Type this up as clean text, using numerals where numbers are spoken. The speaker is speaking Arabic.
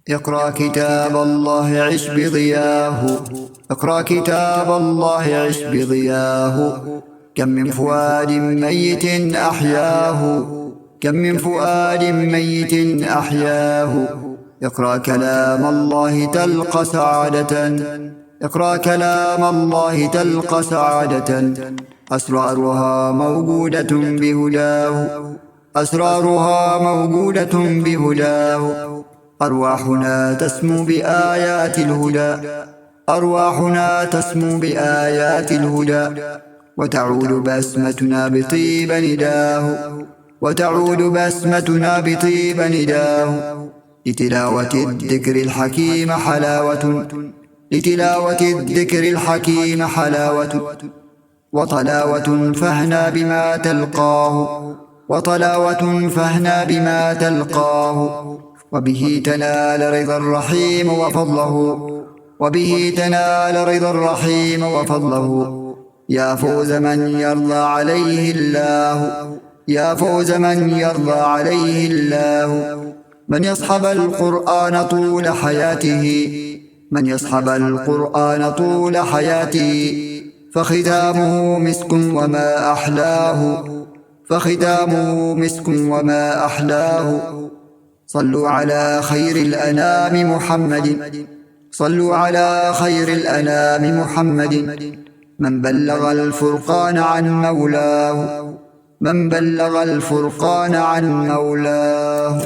اقرأ كتاب الله عش بضياه، اقرأ كتاب الله عش بضياه. كم من فؤاد ميت أحياه، كم من فؤاد ميت أحياه. اقرأ كلام الله تلقى سعادة، اقرأ كلام الله تلقى سعادة. أسرارها موجودة بهداه، أسرارها موجودة بهداه. أرواحنا تسمو بآيات الهدى، أرواحنا تسمو بآيات الهدى. وتعود بسمتنا بطيب نداه، وتعود بسمتنا بطيب نداه. لتلاوة الذكر الحكيم حلاوة، لتلاوة الذكر الحكيم حلاوة. وطلاوة فاهنا بما تلقاه، وطلاوة فاهنا بما تلقاه. وبه تنال رضا الرحيم وفضله، وبه تنال رضا الرحيم وفضله. يا فوز من يرضى عليه الله، يا فوز من يرضى عليه الله. من يصحب القرآن طول حياته، من يصحب القرآن طول حياته. فختامه مسك وما أحلاه، فختامه مسك وما أحلاه. صلوا على خير الأنام محمد، صلوا على خير الأنام محمد. من بلغ الفرقان عن مولاه، من بلغ الفرقان عن مولاه.